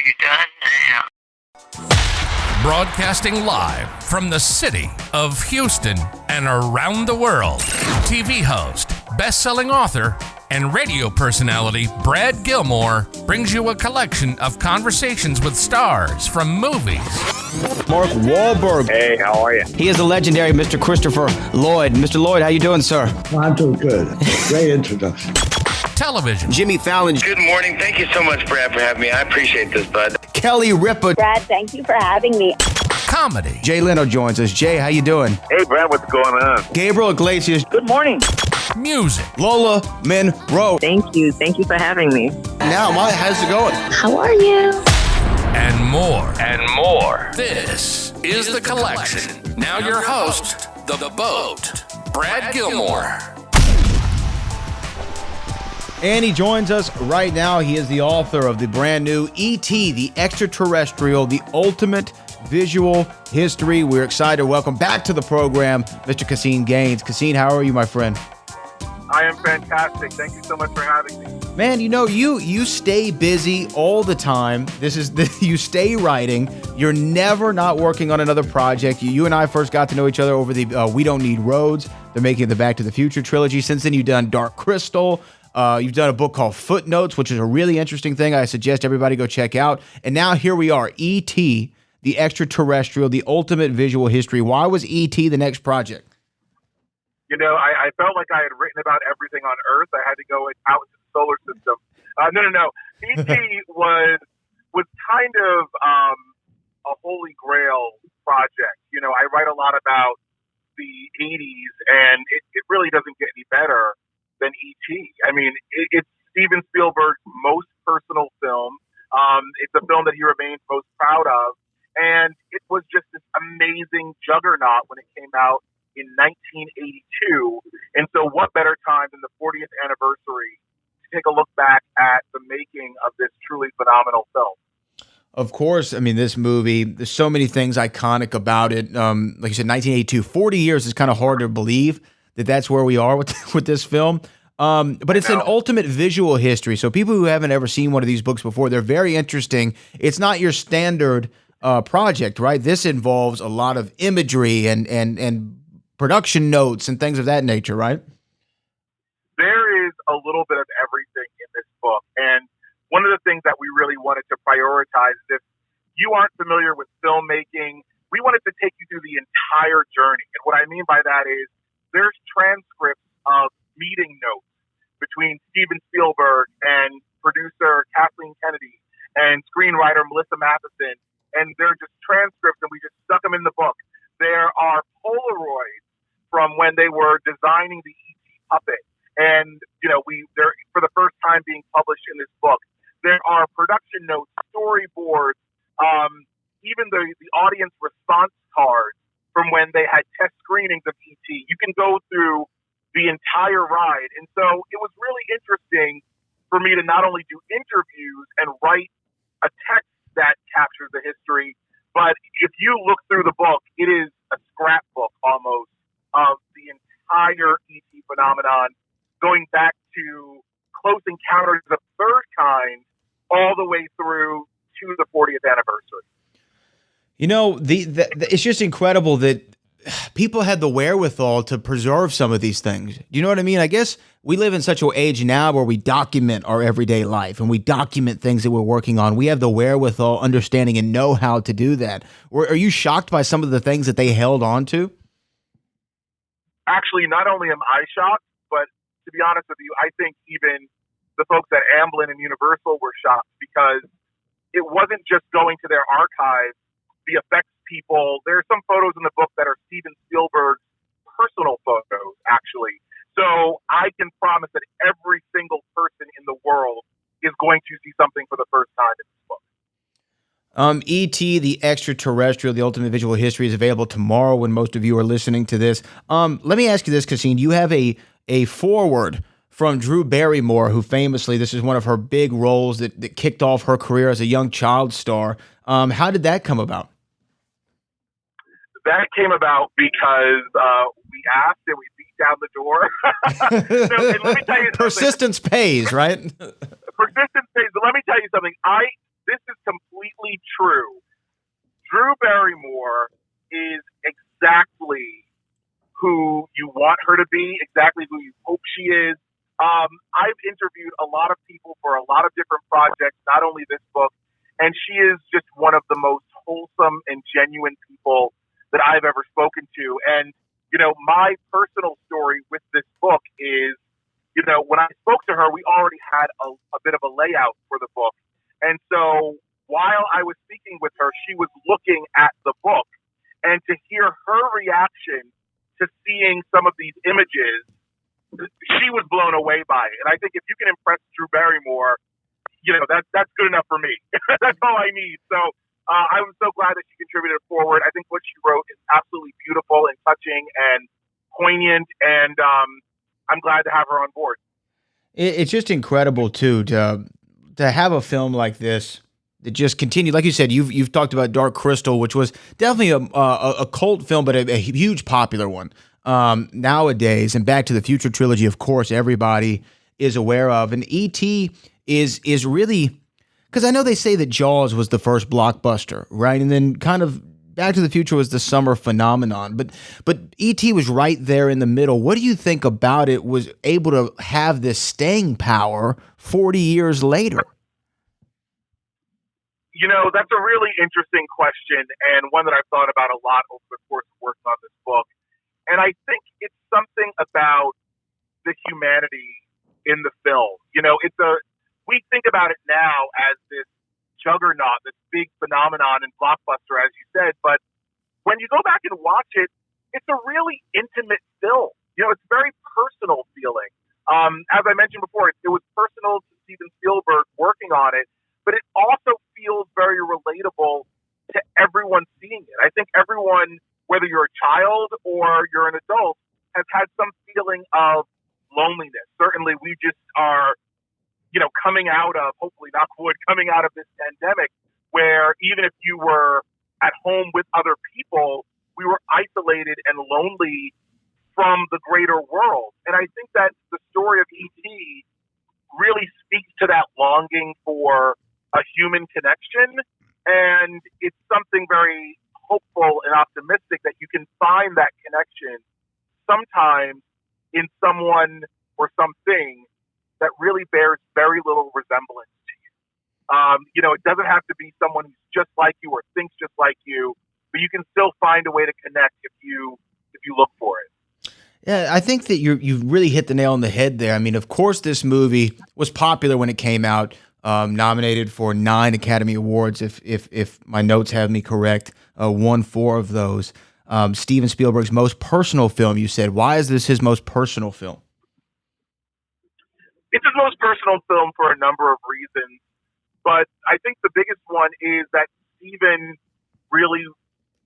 you done now? Broadcasting live from the city of Houston and around the world, TV host, best-selling author, and radio personality Brad Gilmore brings you a collection of conversations with stars from movies. Mark Wahlberg. Hey, how are you? He is the legendary Mr. Christopher Lloyd. Mr. Lloyd, how you doing, sir? I'm doing good. Great introduction. Television. Jimmy Fallon. Good morning. Thank you so much, Brad, for having me. I appreciate this, bud. Kelly Ripa. Brad, thank you for having me. Comedy. Jay Leno joins us. Jay, how you doing? Hey, Brad, what's going on? Gabriel Iglesias. Good morning. Music. Lola Monroe. Thank you. Thank you for having me. Now, how's it going? How are you? And more. And more. This is The Collection. Now your host, The Boat, Brad Gilmore. And he joins us right now. He is the author of the brand new E.T., the Extra-Terrestrial, the Ultimate Visual History. We're excited to welcome back to the program Mr. Caseen Gaines. Caseen, how are you, my friend? I am fantastic. Thank you so much for having me. Man, you know, you stay busy all the time. You stay writing. You're never not working on another project. You and I first got to know each other over the We Don't Need Roads. They're making the Back to the Future trilogy. Since then, you've done Dark Crystal. You've done a book called Footnotes, which is a really interesting thing I suggest everybody go check out. And now here we are, E.T., the Extra-Terrestrial, the Ultimate Visual History. Why was E.T. the next project? You know, I felt like I had written about everything on Earth. I had to go out into the solar system. No. E.T. was kind of a holy grail project. You know, I write a lot about the 80s, and it really doesn't get any better than E.T. I mean, it's Steven Spielberg's most personal film. It's a film that he remains most proud of. And it was just this amazing juggernaut when it came out in 1982. And so what better time than the 40th anniversary to take a look back at the making of this truly phenomenal film. Of course. I mean, this movie, there's so many things iconic about it. Like you said, 1982, 40 years is kind of hard to believe that that's where we are with this film. But it's an ultimate visual history. So people who haven't ever seen one of these books before, they're very interesting. It's not your standard project, right? This involves a lot of imagery and production notes and things of that nature, right? There is a little bit of everything in this book. And one of the things that we really wanted to prioritize is if you aren't familiar with filmmaking, we wanted to take you through the entire journey. And what I mean by that is there's transcripts of meeting notes between Steven Spielberg and producer Kathleen Kennedy and screenwriter Melissa Matheson. And they're just transcripts, and we just stuck them in the book. There are Polaroids from when they were designing the E.T. puppet. And, you know, they're for the first time being published in this book. There are production notes, storyboards, even the audience response cards from when they had test screenings of E.T. You can go through the entire ride. And so it was really interesting for me to not only do interviews and write a text that captures the history, but if you look through the book, it is a scrapbook almost of the entire E.T. phenomenon, going back to Close Encounters of the Third Kind all the way through to the 40th anniversary. You know, it's just incredible that people had the wherewithal to preserve some of these things. Do you know what I mean? I guess we live in such an age now where we document our everyday life and we document things that we're working on. We have the wherewithal, understanding, and know how to do that. Are you shocked by some of the things that they held on to? Actually, not only am I shocked, but to be honest with you, I think even the folks at Amblin and Universal were shocked because it wasn't just going to their archives, the effects people. There are some photos in the book that are Steven Spielberg's personal photos, actually. So I can promise that every single person in the world is going to see something for the first time in this book. E.T., the Extra-Terrestrial, the Ultimate Visual History is available tomorrow when most of you are listening to this. Let me ask you this, Caseen. You have a foreword from Drew Barrymore, who famously, this is one of her big roles that kicked off her career as a young child star. How did that come about? That came about because we asked and we beat down the door. So, and let me tell you Persistence pays, right? Persistence pays. But let me tell you something. This is completely absolutely true. Drew Barrymore is exactly who you want her to be, exactly who you hope she is. I've interviewed a lot of people for a lot of different projects, not only this book, and she is just one of the most wholesome and genuine people that I've ever spoken to. And, my personal story with this book is, when I spoke to her, we already had a bit of a layout for the book. And so while I was speaking with her, she was looking at the book, and to hear her reaction to seeing some of these images, she was blown away by it. And I think if you can impress Drew Barrymore, that's good enough for me. That's all I need. So I was so glad that she contributed a foreword. I think what she wrote is absolutely beautiful and touching and poignant, and I'm glad to have her on board. It's just incredible too to have a film like this that just continued. Like you said, you've talked about Dark Crystal, which was definitely a cult film, but a huge popular one nowadays. And Back to the Future trilogy, of course, everybody is aware of. And E.T. is really, because I know they say that Jaws was the first blockbuster, right? And then kind of Back to the Future was the summer phenomenon, but E.T. was right there in the middle. What do you think about it was able to have this staying power 40 years later? That's a really interesting question, and one that I've thought about a lot over the course of working on this book. And I think it's something about the humanity in the film. We think about it now as this juggernaut, this big phenomenon and blockbuster, as you said. But when you go back and watch it, it's a really intimate film. It's very personal feeling. As I mentioned before, it was personal to Steven Spielberg working on it, but it also feels very relatable to everyone seeing it. I think everyone, whether you're a child or you're an adult, has had some feeling of loneliness. Certainly, we just are coming out of, hopefully knock wood, coming out of this pandemic where even if you were at home with other people, we were isolated and lonely from the greater world. And I think that the story of E.T. really speaks to that longing for a human connection. And it's something very hopeful and optimistic that you can find that connection sometimes in someone or something that really bears very little resemblance to you. It doesn't have to be someone who's just like you or thinks just like you, but you can still find a way to connect if you look for it. Yeah, I think that you've really hit the nail on the head there. I mean, of course, this movie was popular when it came out, nominated for 9 Academy Awards, if my notes have me correct, won 4 of those. Steven Spielberg's most personal film, you said. Why is this his most personal film? It's his most personal film for a number of reasons, but I think the biggest one is that Steven really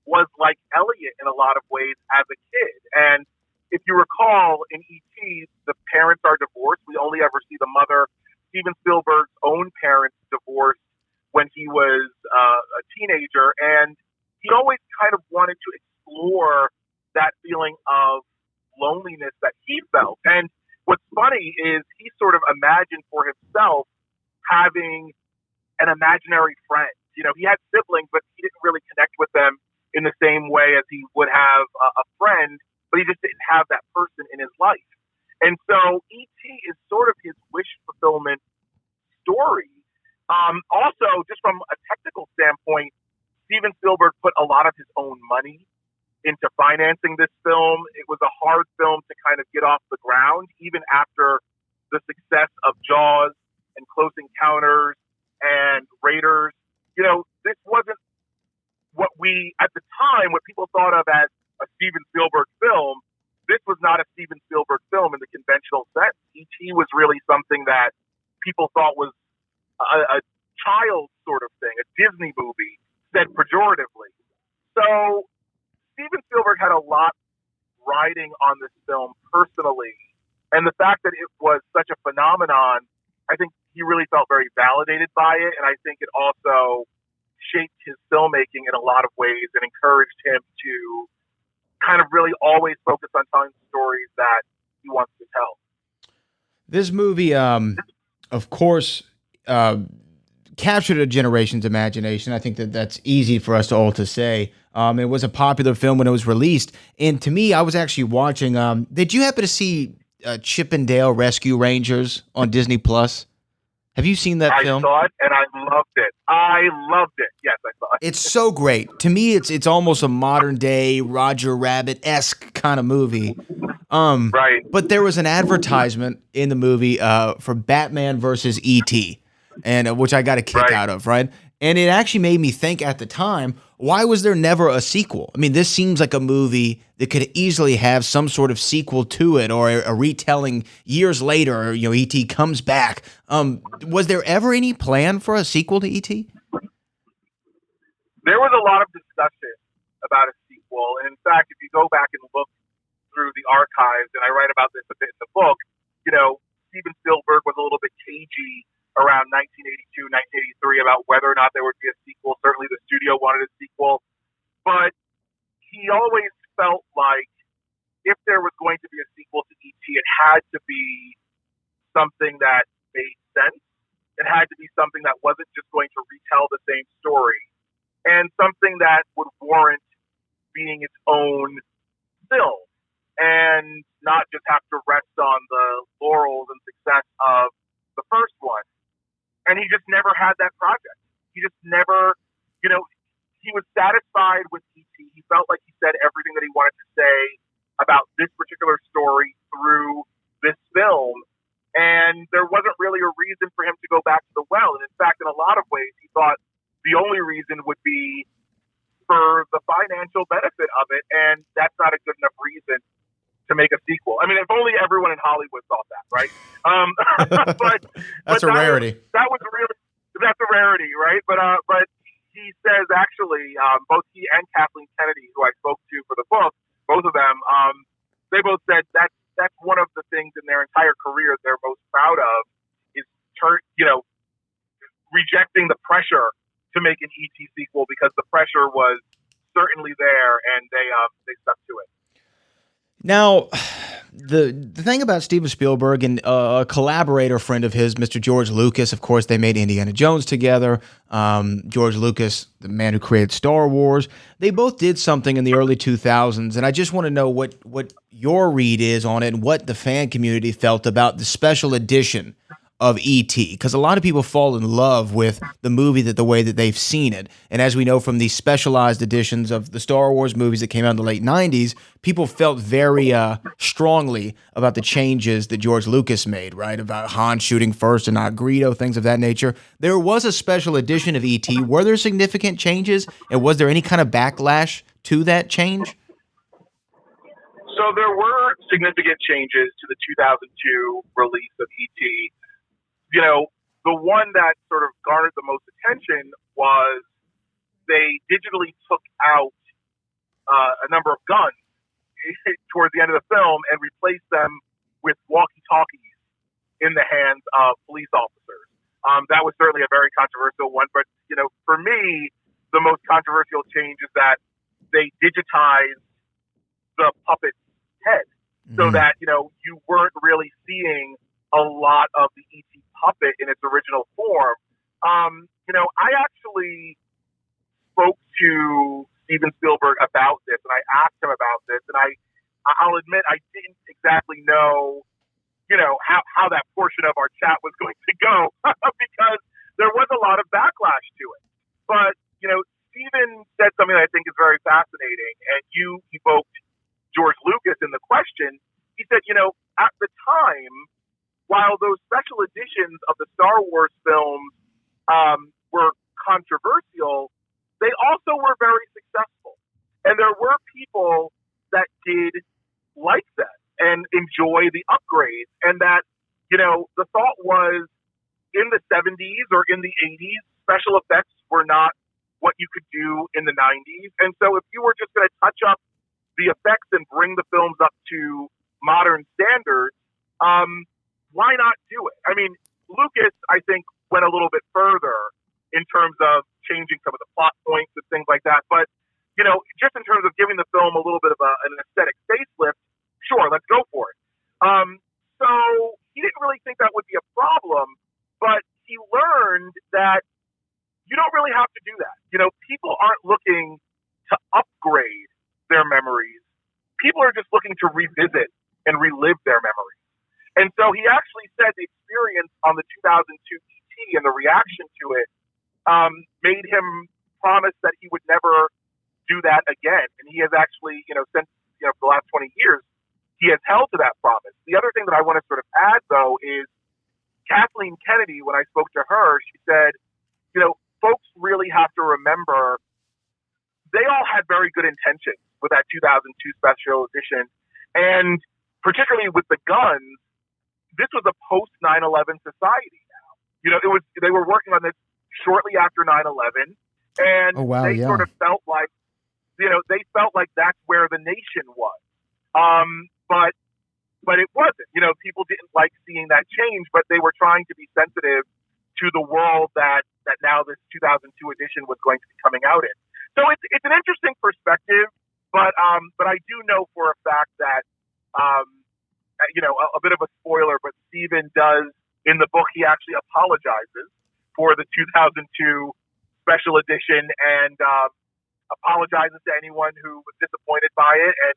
was like Elliot in a lot of ways as a kid. And if you recall, in E.T., the parents are divorced. We only ever see the mother. Steven Spielberg's own parents divorced when he was a teenager, and he always kind of wanted to explore that feeling of loneliness that he felt. And what's funny is he sort of imagined for himself having an imaginary friend. He had siblings, but he didn't really connect with them in the same way as he would have a friend, but he just didn't have that person in his life. And so E.T. is sort of his wish fulfillment story. Also, just from a technical standpoint, Steven Spielberg put a lot of his own money into financing this film. It was a hard film to kind of get off the ground, even after the success of Jaws and Close Encounters and Raiders. This wasn't what people thought of as a Steven Spielberg film. This was not a Steven Spielberg film in the conventional sense. E.T. was really something that people thought was a child sort of thing, a Disney movie, said pejoratively. So Steven Spielberg had a lot riding on this film personally, and the fact that it was such a phenomenon, I think he really felt very validated by it, and I think it also shaped his filmmaking in a lot of ways and encouraged him to kind of really always focus on telling stories that he wants to tell. This movie, of course, captured a generation's imagination. I think that's easy for us all to say. It was a popular film when it was released. And to me, I was actually watching, did you happen to see Chip and Dale Rescue Rangers on Disney Plus? Have you seen that film? I saw it and I loved it. Yes, I saw it. It's so great. To me, it's almost a modern day Roger Rabbit-esque kind of movie. Right. But there was an advertisement in the movie for Batman versus E.T., and which I got a kick out of, right? And it actually made me think at the time, why was there never a sequel? I mean, this seems like a movie that could easily have some sort of sequel to it, or a retelling years later. E.T. comes back. Was there ever any plan for a sequel to E.T.? There was a lot of discussion about a sequel, and in fact, if you go back and look through the archives, and I write about this a bit in the book, Steven Spielberg was a little bit cagey around 1982, 1983 about whether or not there would be a sequel. Certainly the studio wanted a sequel, but he always felt like if there was going to be a sequel to E.T., it had to be something that made sense. It had to be something that wasn't just going to retell the same story, and something that would warrant being its own film and not just have to rest on the laurels and success of the first one. And he just never had that project. He just never, he was satisfied with E.T. He felt like he said everything that he wanted to say about this particular story through this film. And there wasn't really a reason for him to go back to the well. And in fact, in a lot of ways, he thought the only reason would be for the financial benefit of it. And that's not a good enough reason to make a sequel. I mean, if only everyone in Hollywood thought that, right? That's a rarity. That's a rarity, right? But he says actually, both he and Kathleen Kennedy, who I spoke to for the book, both of them, they both said that's one of the things in their entire career they're most proud of is rejecting the pressure to make an E.T. sequel, because the pressure was certainly there, and they stuck to it. Now, the thing about Steven Spielberg and a collaborator friend of his, Mr. George Lucas, of course, they made Indiana Jones together. George Lucas, the man who created Star Wars, they both did something in the early 2000s, and I just want to know what your read is on it and what the fan community felt about the special edition of E.T., because a lot of people fall in love with the movie the way that they've seen it. And as we know from the specialized editions of the Star Wars movies that came out in the late 90s, people felt very strongly about the changes that George Lucas made, right? About Han shooting first and not Greedo, things of that nature. There was a special edition of E.T. Were there significant changes? And was there any kind of backlash to that change? So there were significant changes to the 2002 release of E.T. The one that sort of garnered the most attention was they digitally took out a number of guns towards the end of the film and replaced them with walkie-talkies in the hands of police officers. That was certainly a very controversial one, but for me, the most controversial change is that they digitized the puppet's head, so that you weren't really seeing a lot of the E.T. puppet in its original form. I actually spoke to Steven Spielberg about this, and I asked him about this, and I'll admit I didn't exactly know, how that portion of our chat was going to go because there was a lot of backlash to it. But, Steven said something that I think is very fascinating, and you evoked George Lucas in the question. He said, at the time, while those special editions of the Star Wars films were controversial, they also were very successful. And there were people that did like them and enjoy the upgrades. And that, the thought was in the 70s or in the 80s, special effects were not what you could do in the 90s. And so if you were just going to touch up the effects and bring the films up to modern standards, why not do it? I mean, Lucas, I think, went a little bit further in terms of changing some of the plot points and things like that. But, just in terms of giving the film a little bit of an aesthetic facelift, sure, let's go for it. So he didn't really think that would be a problem, but he learned that you don't really have to do that. People aren't looking to upgrade their memories. People are just looking to revisit and relive their memories. And so he actually said the experience on the 2002 E.T. and the reaction to it made him promise that he would never do that again. And he has actually, since for the last 20 years, he has held to that promise. The other thing that I want to sort of add, though, is Kathleen Kennedy, when I spoke to her, she said, folks really have to remember they all had very good intentions with that 2002 special edition. And particularly with the guns, this was a post 9/11 society now. They were working on this shortly after 9/11, and they sort of felt like, that's where the nation was. But it wasn't. People didn't like seeing that change, but they were trying to be sensitive to the world that now this 2002 edition was going to be coming out in. So it's an interesting perspective, but I do know for a fact that a bit of a spoiler, but Steven does in the book, he actually apologizes for the 2002 special edition and apologizes to anyone who was disappointed by it, and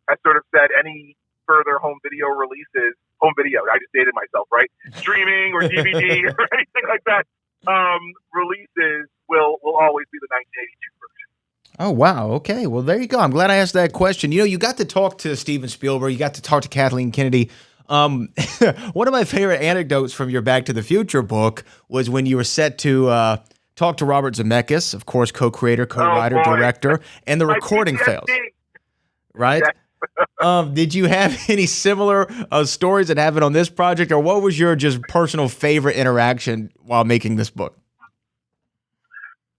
has sort of said any further home video, I just dated myself, right? Streaming or DVD or anything like that, releases will always be the 1982 version. Oh, wow. Okay. Well, there you go. I'm glad I asked that question. You got to talk to Steven Spielberg. You got to talk to Kathleen Kennedy. One of my favorite anecdotes from your Back to the Future book was when you were set to talk to Robert Zemeckis, of course, co-creator, co-writer, director, and the recording fails. Right? Yes. Did you have any similar stories that happened on this project, or what was your just personal favorite interaction while making this book?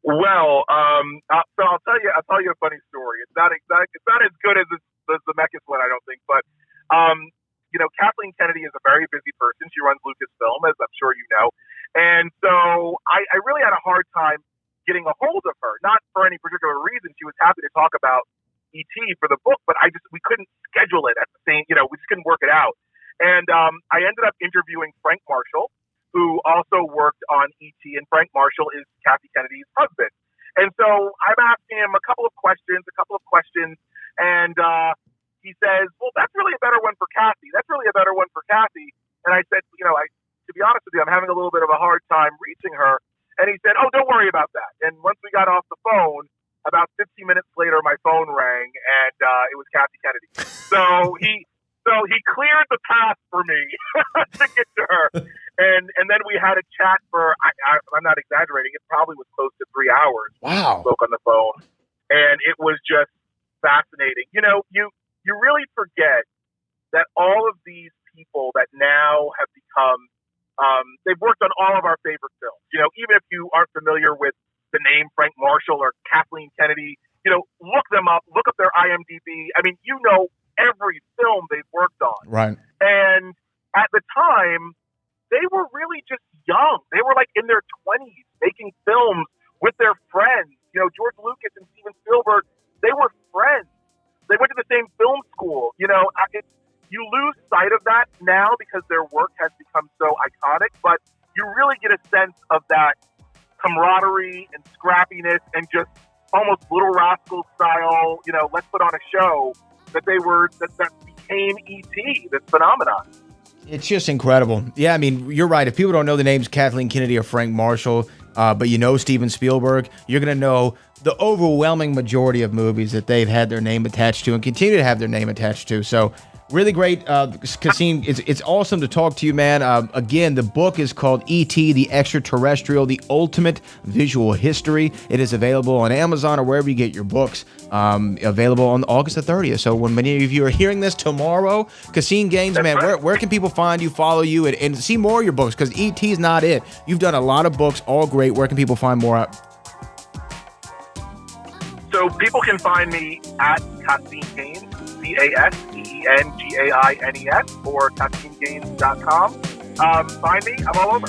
Well, so I'll tell you a funny story. It's not as good as the Zemeckis one, I don't think, but Kathleen Kennedy is a very busy person. She runs Lucasfilm, as I'm sure you know, and so I really had a hard time getting a hold of her. Not for any particular reason. She was happy to talk about E.T. for the book, but we couldn't schedule it at the same. We just couldn't work it out. And I ended up interviewing Frank Marshall, who also worked on E.T., and Frank Marshall is Kathy Kennedy's husband. And so I'm asking him a couple of questions, and he says, well, that's really a better one for Kathy. And I said, to be honest with you, I'm having a little bit of a hard time reaching her. And he said, oh, don't worry about that. And once we got off the phone, about 15 minutes later, my phone rang, and it was Kathy Kennedy. So he cleared the path for me to get to her. And then we had a chat for, I'm not exaggerating, it probably was close to 3 hours. Wow. We spoke on the phone. And it was just fascinating. You really forget that all of these people that now have become, they've worked on all of our favorite films. Even if you aren't familiar with the name Frank Marshall or Kathleen Kennedy, look them up, look up their IMDb. I mean, every film they've worked on. Right. And at the time, they were really just young. They were like in their 20s making films with their friends. George Lucas and Steven Spielberg, they were friends. They went to the same film school. You lose sight of that now because their work has become so iconic, but you really get a sense of that camaraderie and scrappiness and just almost Little Rascals style, let's put on a show that became E.T., this phenomenon. It's just incredible. Yeah, I mean, you're right. If people don't know the names Kathleen Kennedy or Frank Marshall, but Steven Spielberg, you're going to know the overwhelming majority of movies that they've had their name attached to and continue to have their name attached to. So really great, Caseen. It's awesome to talk to you, man. Again, the book is called E.T. the Extra-Terrestrial, The Ultimate Visual History. It is available on Amazon or wherever you get your books. Available on August the 30th. So when many of you are hearing this tomorrow, Caseen Gaines, man, where can people find you, follow you, and see more of your books? Because E.T. is not it. You've done a lot of books, all great. Where can people find more out? So people can find me at Caseen Gaines, CASEENGAINES, or CaseenGaines.com. Find me. I'm all over.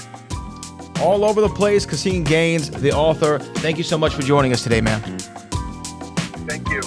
All over the place. Caseen Gaines, the author. Thank you so much for joining us today, man. Thank you.